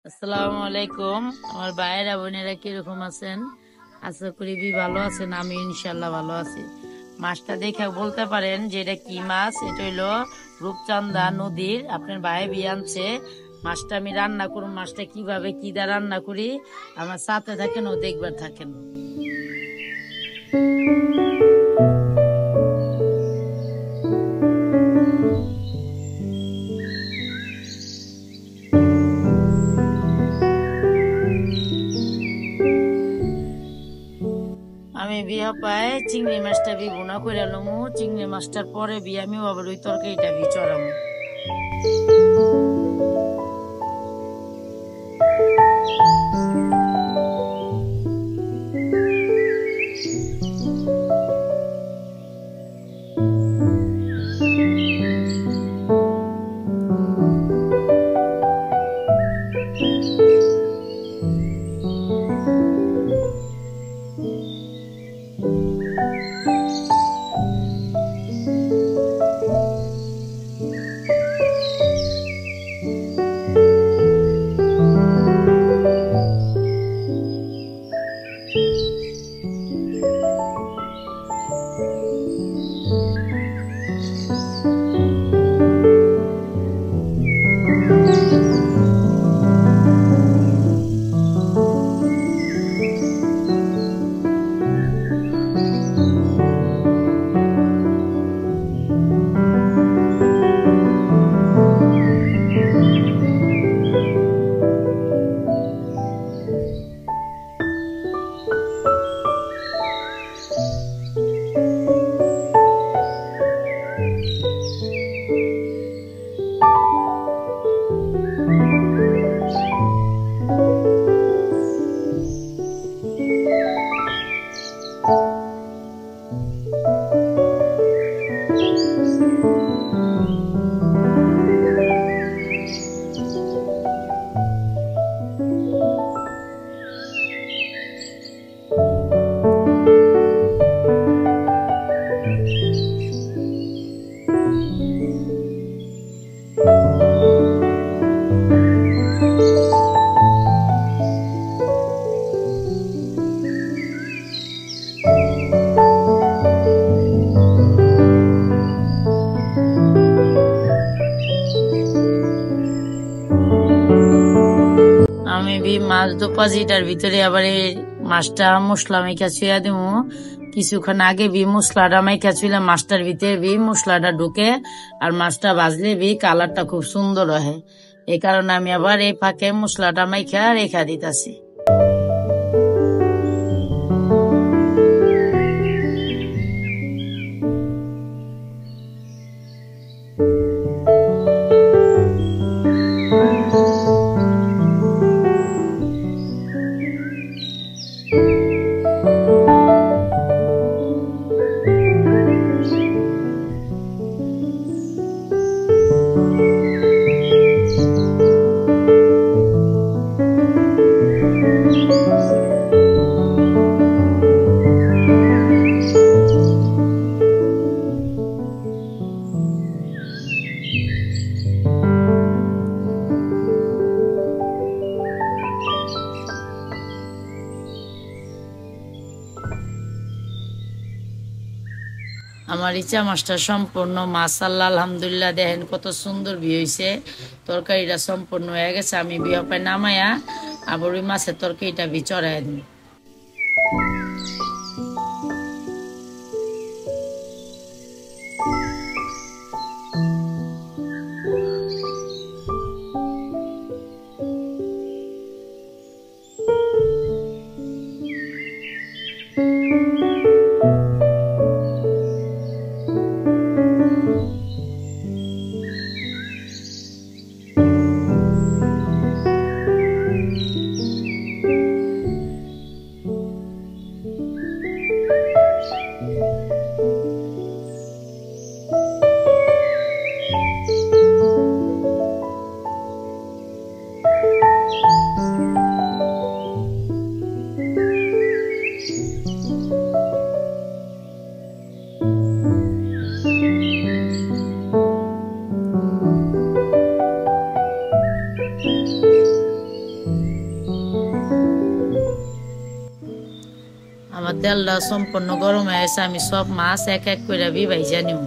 আসসালামু আলাইকুম। আমার ভাইয়েরা বোনেরা কিরকম আছেন? আশা করি ভালো আছেন। আমি ইনশাল্লাহ ভালো আছি। মাছটা দেখে বলতে পারেন যে এটা কি মাছ। এটা হইলো রূপচাঁদা নদীর। আপনার ভাই বিয়ে আনছে মাছটা। আমি রান্না করুন, মাছটা কিভাবে কি দা রান্না করি আমার সাথে থাকেন ও দেখবার থাকেন। আমি বিয়া পাই চিংড়ি মাছটা ভুনা করে লমু। চিংড়ি মাছটার পরে আমি আবার ওই তরকারিটা চড়ামু। আমি মাছ দোপাজিটার ভিতরে আবার এই মাছটা মশলা মাইখা ছুঁয়া দিমু। কিছুক্ষণ আগে মশলাটা মাইখা ছুইলে মাছটার ভিতরে মশলাটা ঢুকে আর মাছটা ভাজলে কালারটা খুব সুন্দর হয়। এই কারণে আমি আবার এই ফাঁকে মশলাটা মাইখা রেখা দিতেছি। আমার ইচ্ছা মাছটা সম্পূর্ণ মাশাআল্লাহ আলহামদুলিল্লাহ দেখেন কত সুন্দর হয়েছে। তরকারিটা সম্পূর্ণ হয়ে গেছে। আমি বিয়াপায় নামায়া আবার ওই মাছের তরকারিটা চড়াই দিই। তেলটা সম্পূর্ণ গরম হয়ে গেছে, আমি সব মাছ এক এক করে ভাইজা নিব।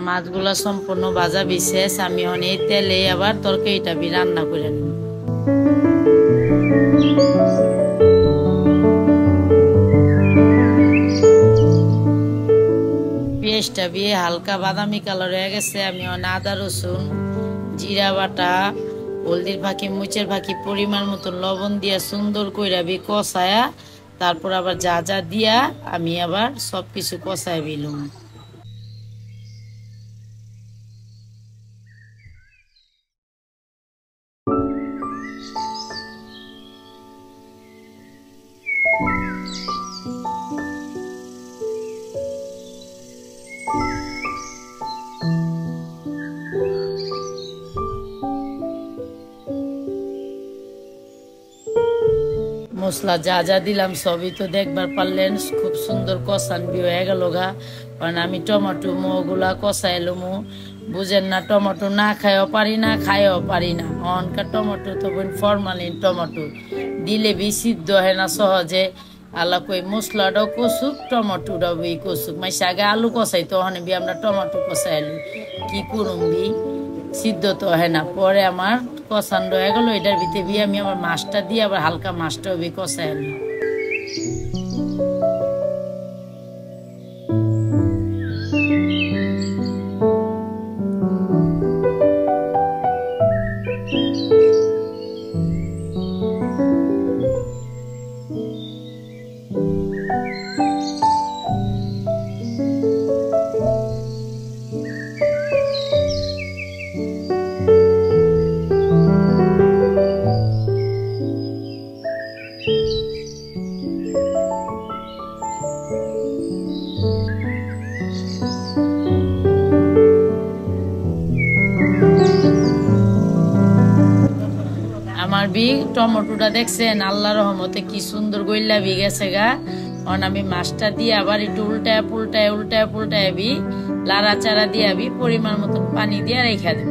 মাছগুলা সম্পূর্ণ ভাজা বিশেষ, আমি অনেক তেলে আবার তরকারিটা রান্না করে নেব। পেঁয়াজটা বিয়ে হালকা বাদামি কালার হয়ে গেছে, আমি আদা রসুন জিরা বাটা হলদির ফাঁকি মুচের ফাঁকি পরিমাণ মতো লবণ দিয়া সুন্দর কইরা কষায়া, তারপর আবার যা যা দিয়া আমি আবার সবকিছু কষায় বিলুম। মশলা যা যা দিলাম সবই তো দেখবার পারলেন, খুব সুন্দর কষানবি হয়ে গেল গা। কারণ আমি টমেটো মোগুলা কষাইলো বুঝেন না, টমেটো না খাইও পারি না, খাইও পারি না। অনকার টমেটো তো ফরমালিন টমেটো দিলে সিদ্ধ হয় না সহজে। আল্লাহ কই মশলাটাও কষুক টমেটোটাও কষুক, মাইসে আগে আলু কষাই তো বি আমরা টমেটো কষাইলু, কি করুম সিদ্ধ তো হয় না। পরে আমার কষান রয়ে গেল, এটার ভিতরে আমি আবার মাছটা দিয়ে আবার হালকা মাছটাও কষাইলু। আমার টমেটোটা দেখছেন আল্লাহর রহমতে কি সুন্দর গইল্লা গেছে গা। কারণ আমি মাছটা দিয়ে আবার একটু উল্টায় পুল্টায় লাড়া চাড়া দিয়ে পরিমাণ মতন পানি দিয়ে রেখে দেব।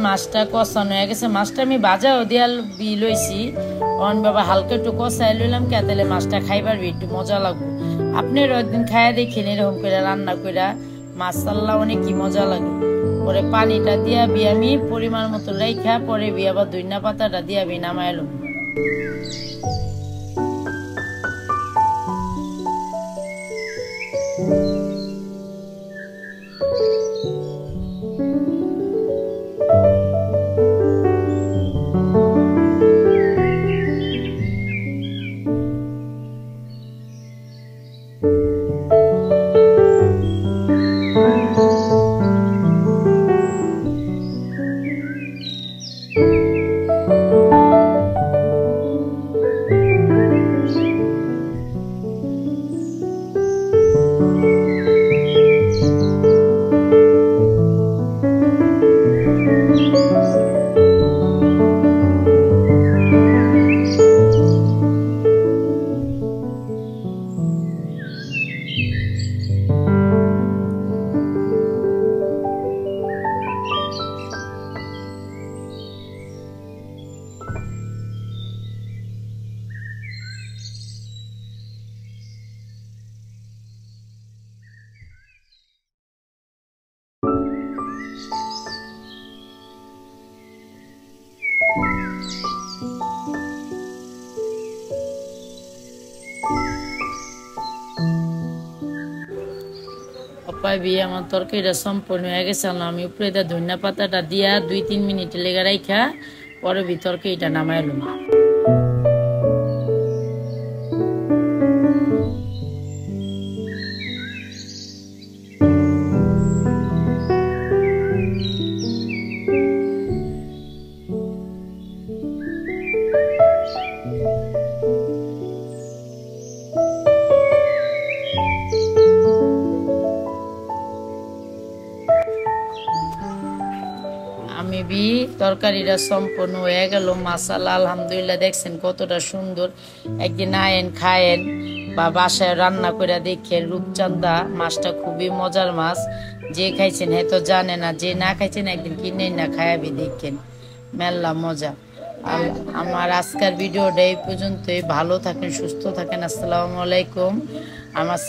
মাছটা কষানো হয়ে গেছে, মাছটা আমি বাজাও দিয়া লইছি। অন বাবা হালকা একটু কষাই লইলাম কে তাহলে মাছটা খাইবার একটু মজা লাগবে। আপনারও একদিন খাইয়া দেখেন এরকম করে রান্না কইরা মাশাআল্লাহ অনেক কি মজা লাগে। পরে পানিটা দিয়া আমি পরিমাণ মতো রাইখা পরে আবার ধনিয়া পাতাটা দিয়া নামাই লম। আমার তরকারিটা সম্পূর্ণ হয়ে গেছে। আমি উপরে ধনিয়া পাতাটা দিয়া 2-3 মিনিট লেগে রাইখা পরে তরকারিটা নামাইলাম। আমি তরকারিটা সম্পূর্ণ হয়ে গেল। মাশাআল্লাহ আলহামদুলিল্লাহ, দেখছেন কতটা সুন্দর। একদিন আয়েন খায়েন বা বাসায় রান্না করে দেখেন। রূপচাঁদা মাছটা খুবই মজার মাছ, যে খাইছেন হয়তো জানে না, যে না খাইছেন একদিন কিনে না খায়াবি দেখেন, মেলা মজা। আমার আজকের ভিডিওটা এই পর্যন্তই। ভালো থাকেন, সুস্থ থাকেন। আসসালামু আলাইকুম। আমার